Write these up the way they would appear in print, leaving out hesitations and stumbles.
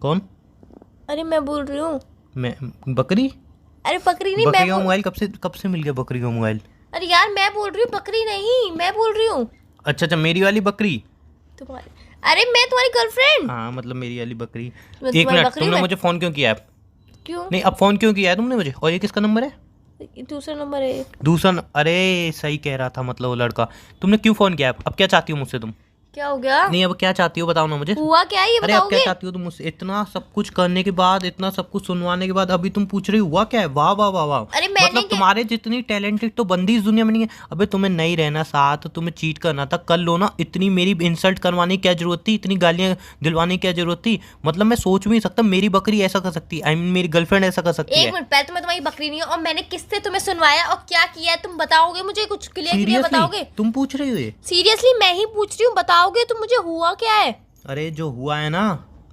कौन? अरे मैं बोल रही हूँ। मैं? बकरी? अरे बकरी नहीं, बकरी का मोबाइल कब से मिल गया बकरी का मोबाइल? अरे यार मैं बोल रही हूँ, बकरी नहीं मैं बोल रही हूँ। अच्छा, मेरी वाली बकरी। तुम्हारी? अरे मैं तुम्हारी गर्लफ्रेंड। हाँ मतलब मेरी वाली बकरी। मैं एक तुम्हारी मिनट, बकरी तुमने हूँ मुझे फोन क्यों किया है? क्यों? नहीं, अब फोन क्यों किया है तुमने मुझे? और ये किसका नंबर है? दूसरा नंबर है। अरे सही कह रहा था, मतलब वो लड़का। तुमने क्यों फोन किया है? अब क्या चाहती हो मुझसे तुम? क्या हो गया? नहीं, अब क्या चाहती हो बताओ ना मुझे। हुआ क्या है ये अरे अब क्या बताओगे? चाहती हो तुम मुझसे? इतना सब कुछ करने के बाद, इतना सब कुछ सुनवाने के बाद अभी तुम पूछ रही हो हुआ क्या है? वाह वाह वाह वाह। अरे मैंने मतलब तुम्हारे जितनी टैलेंटेड तो बंदी इस दुनिया में नहीं है। अबे तुम्हें नहीं रहना साथ, तुम्हें चीट करना था, कर लो ना। इतनी मेरी इंसल्ट करवाने की क्या जरूरत थी? इतनी गालियां दिलवाने की क्या जरूरत थी? मतलब मैं सोच भी नहीं सकता मेरी बकरी ऐसा कर सकती है। आई मीन मेरी गर्लफ्रेंड ऐसा कर सकती है। एक मिनट, पहले तो मैं तुम्हारी बकरी नहीं हूँ, और मैंने किससे तुम्हें सुनवाया और क्या किया है तुम बताओगे मुझे? कुछ क्लियर बताओगे? तुम पूछ रही हो ये? सीरियसली मैं ही पूछ रही हूँ, बताओगे तुम मुझे हुआ क्या है? अरे जो हुआ है ना,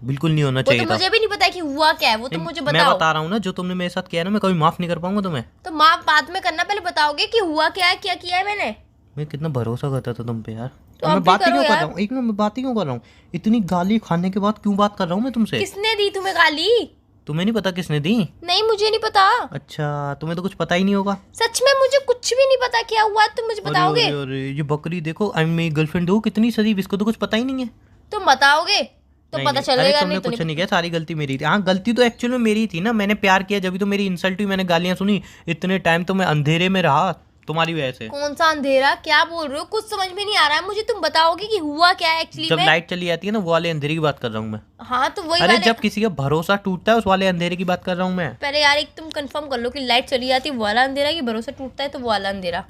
बिल्कुल नहीं होना वो चाहिए तो था। मुझे भी नहीं पता कि हुआ क्या है, वो तो मुझे मैं बताओ। बता रहा हूँ ना, जो तुमने मेरे साथ किया ना, मैं कभी माफ नहीं कर पाऊंगा तुम्हें। तो माफ बाद में करना, पहले बताओगे कि हुआ क्या है, क्या किया है मैंने? मैं कितना भरोसा करता था तुम पे यार। तो मैं अब भी बात ही करो क्यों कर यार। रहा हूँ? एक मिनट, मैं बात ही क्यों कर रहा हूँ? इतनी गाली खाने के बाद क्यों बात कर रहा हूँ मैं तुमसे? किसने दी तुम्हें गाली? तुम्हें नहीं पता किसने दी? नहीं मुझे नहीं पता। अच्छा, तुम्हें तो कुछ पता ही नहीं होगा। सच में मुझे कुछ भी नहीं पता क्या हुआ, तुम मुझे अरे बताओगे? अरे अरे, ये बकरी देखो, आई मेरी गर्लफ्रेंड देखो कितनी शरीफ, इसको तो कुछ पता ही नहीं है। तुम बताओगे तो नहीं, पता नहीं, चलेगा। अरे नहीं तुमने तो कुछ नहीं। नहीं किया, सारी गलती मेरी थी। हाँ, गलती तो एक्चुअल में मेरी थी ना, मैंने प्यार किया जब भी तो मेरी इंसल्ट हुई, मैंने गालियां सुनी। इतने टाइम तो मैं अंधेरे में रहा तुम्हारी वजह से। कौन सा अंधेरा? क्या बोल रहे हो? कुछ समझ में नहीं आ रहा है मुझे, तुम बताओगे कि हुआ क्या है एक्चुअली जब में? लाइट चली जाती है ना, वो वाले अंधेरे की बात कर रहा हूँ मैं। हाँ तो वही अरे वाले। जब किसी का भरोसा टूटता है, उस वाले अंधेरे की बात कर रहा हूँ मैं। पहले यार एक तुम कंफर्म कर लो कि लाइट चली जाती है वो वाला अंधेरा, कि भरोसा टूटता है तो वो वाला अंधेरा?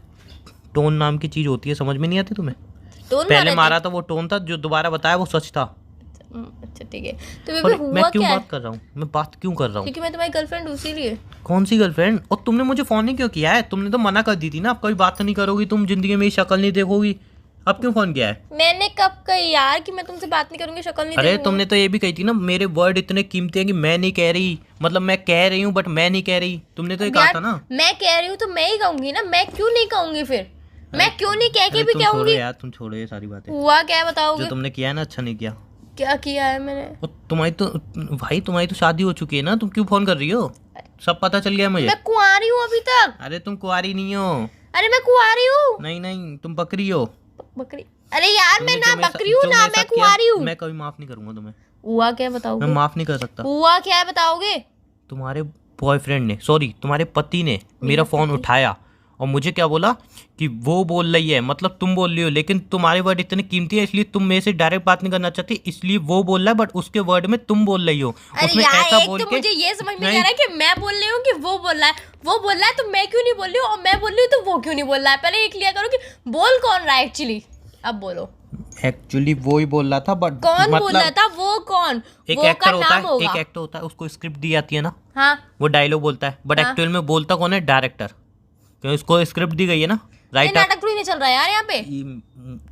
टोन नाम की चीज होती है, समझ में नहीं आती तुम्हें? टोन पहले मारा था वो टोन था, जो दोबारा बताया वो सच था। अच्छा ठीक है, तो ये और भी मैं हुआ क्यों क्या है? बात कर रहा हूँ? मैं बात क्यों कर रहा हूँ? क्योंकि मैं तुम्हारी गर्लफ्रेंड हूँ इसीलिए। कौन सी गर्लफ्रेंड? और तुमने मुझे फोन ही क्यों किया है? तुमने तो मना कर दी थी ना, अब कभी बात नहीं करोगी तुम, जिंदगी में मेरी शक्ल नहीं देखोगी। अब क्यों फोन किया है? मैंने कब कही यार कि मैं तुमसे बात नहीं करूंगी, शक्ल नहीं अरे देखूंगी? तुमने तो ये भी कही थी ना, मेरे वर्ड इतने कीमती हैं कि मैं नहीं कह रही, मतलब मैं कह रही हूँ बट मैं नहीं कह रही। तुमने तो ये अब कहा यार, था ना। मैं कह रही हूँ तो मैं ही कहूंगी ना, मैं क्यों नहीं कहूंगी फिर? मैं क्यों नहीं कह के अरे भी तुम छोड़ो कहूंगी? यार, तुम छोड़ो ये सारी बातें। हुआ क्या है जो बताओगे? तुमने किया है ना, अच्छा नहीं किया। क्या किया है मैंने? और तुम्हारी तो शादी हो चुकी है ना, तुम क्यों फोन कर रही हो? सब पता चल गया मुझे। मैं कुंवारी हूँ अभी तक। अरे तुम कुंवारी नहीं हो। अरे मैं कुंवारी हूँ। नहीं नहीं, तुम बकरी हो। बकरी? अरे यार मैं तुमने ना जो मेरे बकरी हूँ जो ना मेरे मैं साथ किया, कुंवारी हूँ। मैं कभी माफ नहीं करूंगा तुम्हें। हुआ क्या है मैं बताओगे? माफ नहीं कर सकता। हुआ क्या है बताओगे? तुम्हारे बॉयफ्रेंड ने, सॉरी तुम्हारे पति ने मेरा फोन उठाया और मुझे क्या बोला कि वो बोल रही है, मतलब तुम बोल रही हो, लेकिन तुम्हारे वर्ड इतने कीमती है इसलिए तुम मेरे से डायरेक्ट बात नहीं करना चाहती, इसलिए वो बोल रहा है, बट उसके वर्ड में तुम बोल रही हो। अरे उसने यार ऐसा एक बोल तो के, मुझे ये समझ में नहीं नहीं, आ रहा है कि मैं बोल रही हूँ कि वो बोल रहा है। वो बोल रहा है तो मैं क्यों नहीं बोल रही हूँ, और मैं बोल रही हूँ तो वो क्यों नहीं बोल रहा है? पहले ये क्लियर करो कि बोल कौन रहा है एक्चुअली। अब बोलो एक्चुअली वो ही बोल रहा था, बट कौन बोल रहा था? वो कौन? एक वो एक्टर का होता नाम है, होगा। एक एक्टर होता है, उसको स्क्रिप्ट दी जाती है ना, हाँ वो डायलॉग बोलता है, बट हाँ। एक्चुअल में बोलता कौन है? डायरेक्टर। क्यों? उसको स्क्रिप्ट दी गई है ना, ये राइटर। नाटक थोड़ी नहीं चल रहा है यार यहाँ पे।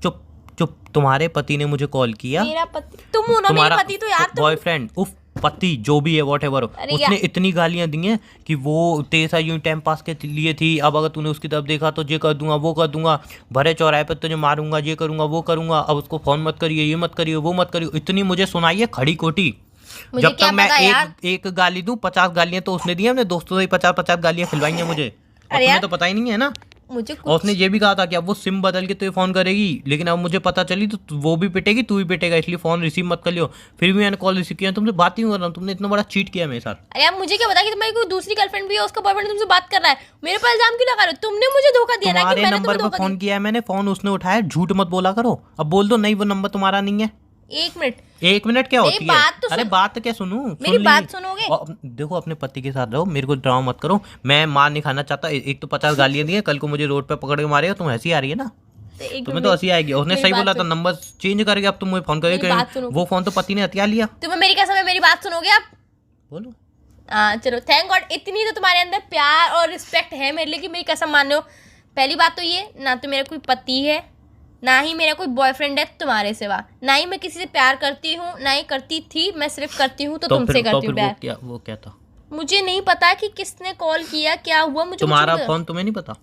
चुप चुप। तुम्हारे पति ने मुझे कॉल किया। मेरा पति? तुम हो ना मेरा पति, तो यार तुम। बॉयफ्रेंड, उफ, पति जो भी है, वॉट एवर, अरे उसने यार। इतनी गालियां दी हैं कि वो तेरे साथ यूं टाइम पास के लिए थी, अब अगर तूने उसकी तरफ देखा तो ये कर दूंगा, वो कर दूंगा, भरे चौराहे पर तुझे मारूंगा, ये करूंगा, वो करूंगा, अब उसको फोन मत करिए, ये मत करिए, वो मत करिए। इतनी मुझे सुनाई है खड़ी खोटी। मुझे जब क्या तक मैं पता यार। एक गाली दूं, 50 गालियां तो उसने दी है, अपने दोस्तों से 50 गालियां खिलवाई हैं मुझे। और अरे तुम्हें यार, तो पता ही नहीं है ना। मुझे और कुछ उसने ये भी कहा था कि अब वो सिम बदल के तुझे फोन करेगी, लेकिन अब मुझे पता चली तो वो भी पिटेगी, तू भी पिटेगा, इसलिए फोन रिसीव मत कर लियो। फिर भी मैंने कॉल रिसीव किया, तुमसे बात ही नहीं कर रहा हूँ, तुमने इतना बड़ा चीट किया मेरे साथ। यार मुझे क्या पता कि तुम्हारी कोई दूसरी गर्लफ्रेंड भी है, उसका बॉयफ्रेंड तुमसे बात कर रहा है। मेरे पर इल्जाम क्यों लगा रहे हो? तुमने मुझे धोखा दिया ना कि तुम्हारे मैंने नंबर तुम्हें पर धोखा फोन किया है मैंने, फोन उसने उठाया, झूठ मत बोला करो। अब बोल दो नहीं वो नंबर तुम्हारा नहीं है। दिया। एक मिनट। एक मिनट क्या मेरी होती है? बात तो अरे सुन। बात क्या सुनूं? मेरी सुन बात ली। सुनोगे? और देखो अपने पति के साथ रहो, मेरे को ड्रामा मत करो। मैं मार नहीं खाना चाहता। एक तो 50 गालियां दी हैं, कल को मुझे रोड पे पकड़ के मारेगा, तुम्हें हंसी आ रही है ना? तो एक तुम्हें तो हंसी आएगी। उसने मेरी सही बात बोला था, सुन। नंबर चेंज करके अब तुम मुझे फोन मेरी बात करोगे। सुनो। वो फोन तो पति ने हथियार लिया। तुम्हें मेरी कसम है, मेरी बात सुनोगे आप? बोलो। चलो थैंक गॉड, इतनी तो तुम्हारे अंदर प्यार और रिस्पेक्ट है मेरे लिए कि मेरी कसम मान लो। पहली बात तो ये, ना तो मेरा कोई पति है, ना ही मेरा कोई बॉयफ्रेंड है तुम्हारे सिवा, ना ही मैं किसी से प्यार करती हूँ, ना ही करती थी। मैं सिर्फ करती हूँ तो तुमसे करती हूँ प्यार। वो क्या था? मुझे नहीं पता कि किसने कॉल किया, क्या हुआ, मुझे तुम्हारा कुछ फोन तुम्हें नहीं पता?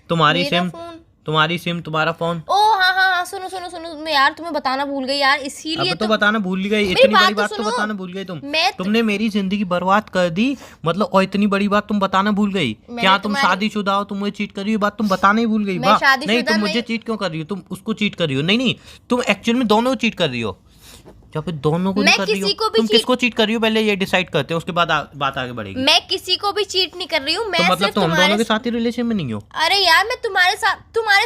तुम्हारी मेरा सिम, फोन। तुम्हारी सिम, तुम्हारा फोन। ओ हाँ हाँ हाँ, सुनो सुनो सुनो, तुमने यार, तुम्हें बताना भूल गई यार, इसीलिए अब तो बताना भूल गई, मेरी इतनी बात बड़ी तो बात तो सुनो। बताना भूल गई मैं तुमने मेरी जिंदगी बर्बाद कर दी, मतलब, और इतनी बड़ी बात तुम बताना भूल गई। मैंने क्या तुम तुम्हारी- शादीशुदा हो, तुम मुझे चीट कर रही हो, बात तुम बताना ही भूल गई। मैं वाह, शादीशुदा नहीं तुम मुझे नहीं- चीट क्यों कर रही हो, तुम उसको चीट कर रही हो। नहीं नहीं, तुम एक्चुअल में दोनों चीट कर रही हो, या फिर दोनों को मैं नहीं कर रही हो। किसी को भी तुम cheat- किसको चीट कर रही हो पहले ये डिसाइड करते हैं, उसके बाद बात आगे बढ़ेगी। मैं किसी को भी चीट नहीं कर रही हूँ, मैं तो मतलब सिर्फ तुम हम दोनों के तुम्हारे साथ ही रिलेशन में नहीं हो। अरे यार, मैं तुम्हारे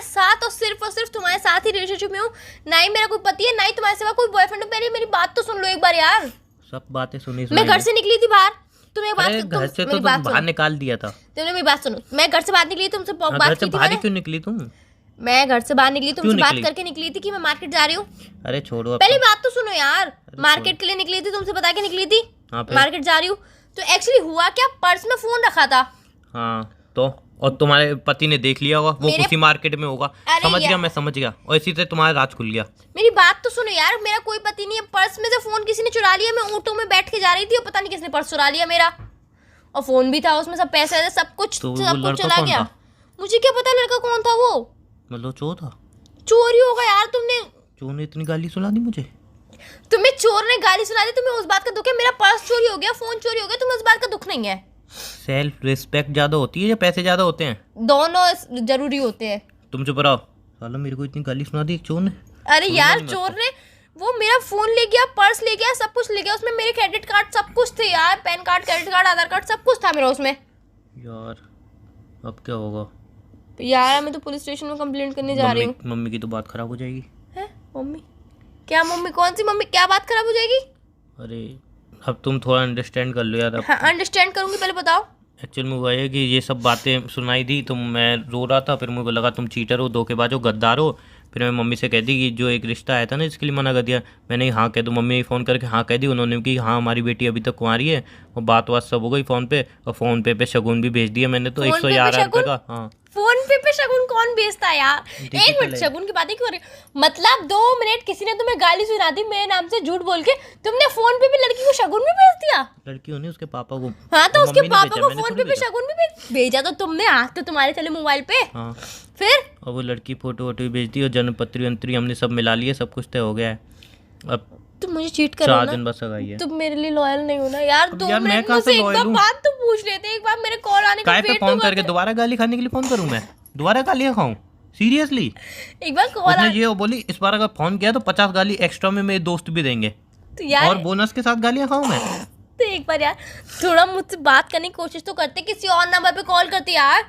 साथ और सिर्फ तुम्हारे साथ ही रिलेशनशिप में हूँ। ना ही मेरा कोई पति है, ना ही तुम्हारे सिवा कोई बॉयफ्रेंड है। पहले मेरी बात तो सुन लो एक बार यार। सब बातें सुनी मैं घर से निकली थी बाहर, तुम्हें बात अरे घर से तो मेरी तुम बात बाहर सुनो, निकाल दिया था। तुमने मेरी बात सुनो। मैं घर से बाहर निकली, तुमसे घर बात से की थी बाहर ही मैंने। क्यों निकली तुम? मैं घर से बाहर निकली, तुमसे क्यों बात निकली? करके निकली थी कि मैं मार्केट जा रही हूँ। अरे छोड़ो अब पहली तो। बात तो सुनो यार, अरे मार्केट के लिए निकली थी, तुमसे बता के निकली थी हाँ, फिर? मार्केट जा रही हूँ। तो एक्चुअली हुआ क्या, पर्स में फोन रखा था। हाँ तो, और तुम्हारे पति ने देख लिया होगा, वो मेरे- उसी मार्केट में होगा। अरे समझ गया, यार। मैं समझ गया, और इसी से तुम्हारा राज खुल गया। मेरी बात तो सुनो यार, मेरा कोई पति नहीं है। पर्स में से फोन किसी ने चुरा लिया। मैं ऑटो में बैठ के जा रही थी और पता नहीं किसने पर्स चुरा लिया मेरा, और फोन भी था उसमें, सब पैसे थे, सब कुछ तो वो सब कुछ लड़का चला कौन गया। था? मुझे क्या पता लड़का कौन था वो। मतलब चोर था? चोरी होगा यार, तुमने चोर ने इतनी गाली सुना दी मुझे। तुम्हें चोर ने गाली सुना दी, तुम्हें उस बात का दुख है। मेरा पर्स चोरी हो गया, फोन चोरी हो गया, तुम्हें उस बात का दुख नहीं है। सेल्फ रिस्पेक्ट ज्यादा होती है या पैसे ज्यादा होते हैं? दोनों जरूरी होते हैं। तुम चुप रहो। साला मेरे को इतनी गाली सुना दी एक चोर ने। अरे यार, चोर ने वो मेरा फोन ले गया, पर्स ले गया, सब कुछ ले गया। उसमें मेरे क्रेडिट कार्ड सब कुछ थे यार, पैन कार्ड, क्रेडिट कार्ड, आधार कार्ड, सब कुछ था मेरा उसमें। यार अब क्या होगा? यार मैं तो पुलिस स्टेशन में कंप्लेंट करने जा रही हूँ। मम्मी की तो बात खराब हो जाएगी। है मम्मी? क्या मम्मी? कौन सी मम्मी? क्या बात खराब हो जाएगी? अरे अब तुम थोड़ा अंडरस्टैंड कर लो यार। अब हाँ, अंडरस्टैंड करूंगी, पहले बताओ। एक्चुअल में हुआ है कि ये सब बातें सुनाई दी तो मैं रो रहा था, फिर मुझे को लगा तुम चीटर हो, धोखेबाज हो, गद्दार हो। फिर मैं मम्मी से कह दी कि जो एक रिश्ता आया था ना, इसके लिए मना कर दिया। मैंने हाँ कह दूँ, मम्मी ने फ़ोन करके हाँ कह दी उन्होंने कि हाँ हमारी बेटी अभी तक कुंवारी है, और बात सब हो गई फ़ोन पे, और फ़ोन पे शगुन भी भेज दिया मैंने तो फ़ोन पे 111 रुपये शगुन? का। हाँ फोन पे शगुन कौन भेजता है यार? एक Digital मिनट, है। शगुन की बातें क्यों हो रही? मतलब 2 मिनट किसी ने तुम्हें गाली सुना दी मेरे नाम से झूठ बोल के, तुमने फोन पे भी लड़की को शगुन भी भेज दिया? लड़की होनी उसके पापा को। हाँ, तो और उसके मम्मी ने पापा भेजा, को मैंने फोन थोड़ी पे भी भेजा। शगुन भी भेजा तो तुमने, आज तो तुम्हारे चले मोबाइल पे। हाँ, फिर और वो लड़की फोटो वोटो भी भेज दी, और जन्म पत्री वंत्री हमने सब मिला लिए, सब कुछ तय हो गया है। अब तुम मुझे चीट कर रहे 4 हो दिन ना? बस सगाई है। तुम मेरे लिए लॉयल नहीं हो ना यार। अब 2 यार, मैं मिनट कहाँ से मुझसे एक loyal बार हूँ? बात तो पूछ लेते, एक बार मेरे कॉल आने का काय पे वेट तो फोन करके करते। दोबारा गाली खाने के लिए फोन करूँ मैं? दोबारा गालियाँ खाऊं? सीरियसली? एक बार कॉल उसने ये बोली इस बार अगर फोन किया तो 50 गाली एक्स्ट्रा में मेरे दोस्त भी देंगे, तो यार, और बोनस के साथ गालियां खाऊं मैं? तो एक बार यार थोड़ा मुझसे बात करने की कोशिश तो करते, किसी और नंबर पे कॉल करते यार,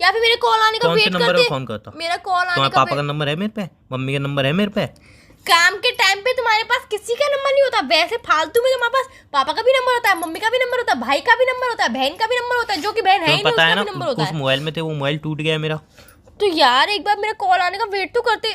या फिर मेरे कॉल आने का कौन से वेट नंबर करते। पे फोन करता? मेरा कॉल आने तुम्हारे का पापा का नंबर है मेरे पे, मम्मी का नंबर है मेरे पे। काम के टाइम पे तुम्हारे पास किसी का नंबर नहीं होता। वैसे फालतू में तुम्हारे पास पापा का भी नंबर होता है, मम्मी का भी नंबर होता है, भाई का भी नंबर होता है, बहन का भी नंबर होता है, जो कि बहन है ही तुम्हें नहीं पता है उसका ना भी नंबर होता उस है। मोबाइल में थे, वो मोबाइल टूट गया है मेरा। तो यार एक बार मेरे कॉल आने का वेट तो करते।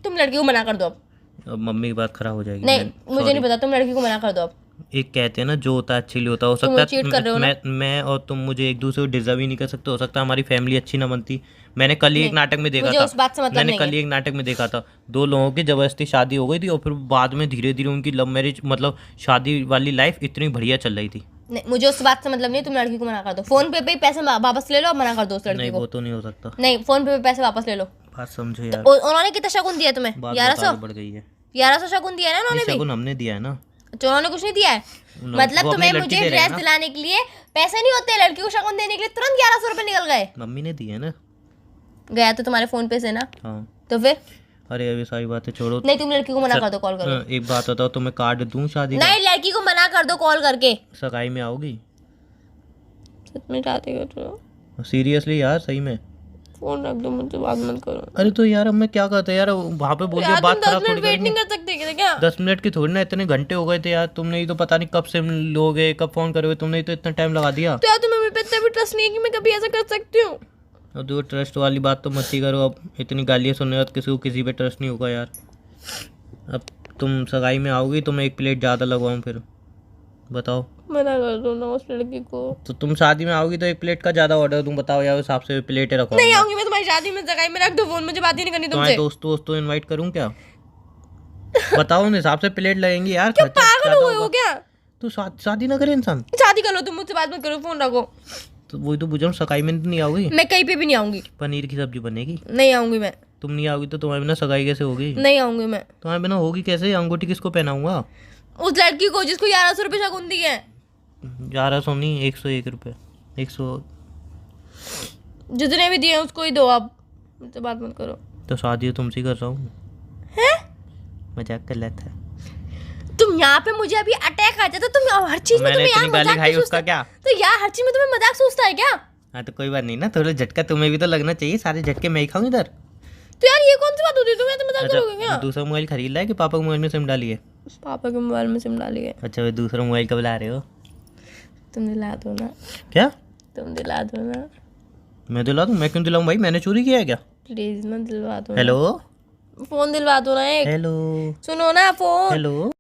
तुम लड़की को मना कर दो अब। अब मम्मी की बात खराब हो जाएगी। नहीं, मुझे नहीं पता, तुम लड़की को मना कर दो अब। एक कहते हैं ना, जो होता है अच्छी लिए होता है। हो तुम सकता cheat कर रहे हो है ना? मैं और तुम मुझे एक दूसरे को डिजर्व ही नहीं कर सकते। हो सकता है हमारी फैमिली अच्छी ना बनती। मैंने कल ही एक नाटक में देखा मुझे था, उस बात से मतलब मैंने नहीं कल है। ही एक नाटक में देखा था, 2 लोगों की जबरदस्ती शादी हो गई थी, और फिर बाद में धीरे धीरे उनकी लव मैरिज, मतलब शादी वाली लाइफ इतनी बढ़िया चल रही थी। नहीं, मुझे उस बात से मतलब नहीं। तुम लड़की को मना कर दो। फोन पे ही पैसे वापस ले लो और मना कर दो उस लड़की नहीं को। वो तो नहीं हो सकता। नहीं, फोन पे पैसे वापस ले लो। बात समझो यार, उन्होंने कितना शगुन दिया तुम्हें? बात 1100 बढ़ गई है। 1100 शगुन दिया है ना नहीं, उन्होंने भी? शगुन हमने दिया है ना। तो उन्होंने कुछ नहीं दिया है? मतलब वो अपनी तुम्हें लड़की मुझे दे रहे ड्रेस हैं ना। दिलाने के लिए पैसे नहीं होते, लड़की को शगुन देने के लिए तुरंत 1100 रुपए निकल गए। मम्मी ने दिए है ना। गया तो तुम्हारे फोन पे से ना? हाँ। तो फिर अरे अभी सारी बातें छोड़ो। नहीं, तुम लड़की को मना कर दो कॉल करो। एक बात बताओ, तुम्हें कार्ड दूं शादी का? नहीं, लड़की को मना कर दो कॉल करके। सगाई में आओगी? सच में चाहते हो तो सीरियसली यार, सही में? फोन रख दो, मुझसे बात मत करो। अरे तो यार अब मैं क्या करता यार, वहाँ पे बोल दिया, यार बात तुम 10 खराब थोड़ी मिनट वेट करेंगे। नहीं कर सकते क्या? 10 मिनट की थोड़ी ना, इतने घंटे हो गए थे यार। तुमने ही तो पता नहीं कब से लोगे, कब फोन करोगे, तुमने ही तो इतना टाइम लगा दिया। तो यार तुम्हें मेरे पे इतना भी ट्रस्ट नहीं है कि मैं कभी ऐसा कर सकती हूँ। अब तो ट्रस्ट वाली बात तो मत ही करो। अब इतनी गालियाँ सुनने बाद किसी को किसी पे ट्रस्ट नहीं होगा यार। अब तुम सगाई में आओगी तो मैं 1 प्लेट ज़्यादा लगवाऊँ फिर? बताओ। मना कर दो ना उस लड़की को। तो तुम शादी में आओगी तो 1 प्लेट का ज़्यादा ऑर्डर तुम बताओ यार, उस हिसाब से प्लेटें रखो। नहीं आऊंगी मैं तुम्हारी शादी में, सगाई में। रख दो फोन, मुझे बात ही नहीं करनी तुम्हारे तुमसे। दोस्तों इनवाइट करूँ क्या? बताओ, उन हिसाब से प्लेट लगेंगी यार। पागल हुए हो क्या? तो शादी ना करे इंसान। शादी कर लो तुम, मुझसे बात मत करो, फोन रखो। तो तो वही तो पूछ रहा हूँ, सगाई में तो नहीं आओगी? मैं कहीं पे भी नहीं आऊंगी। पनीर की सब्जी बनेगी? नहीं आऊंगी मैं। तुम नहीं आओगी तो तुम्हारे बिना सगाई कैसे होगी? नहीं आऊंगी मैं। तुम्हारे बिना होगी कैसे? अंगूठी किसको पहनाऊंगा? उस लड़की को जिसको 1100 रुपये शगुन दी है। 1100 नहीं, 101 रुपये। 100। जितने भी दिए उसको ही दो, आप मुझसे बात मत करो। तो शादी तो तुमसे कर रहा हूँ। हैं? मजाक कर लेता है। तुम यहाँ पे मुझे अभी अटैक आ जाता, तुम हर चीज में मैंने तुम्हें यार इतनी गाली मजाक खाई क्यों उसका सोचते? क्या? तो यार हर चीज में तुम्हें मजाक सोचता है क्या? हाँ तो कोई बात नहीं ना, थोड़ा झटका तुम्हें भी तो लगना चाहिए। सारे झटके मैं ही खाऊं इधर। तो यार ये कौन सी बात होती है, तुम्हें तो मजाक करोगे क्या? अच्छा, दूसरा मोबाइल खरीद लाया कि पापा के मोबाइल में सिम डाली है? पापा के मोबाइल में सिम डाली है। अच्छा, वे दूसरा मोबाइल कब ला रहे हो? तुम दिला दो ना। क्या? तुम दिला दो ना मैं दिला दूं? मैं क्यों दिलाऊं भाई, मैंने चोरी किया है क्या? प्लीज ना, दिलवा दो। हेलो फोन दिलवा दो ना एक। हेलो सुनो ना फोन। हेलो।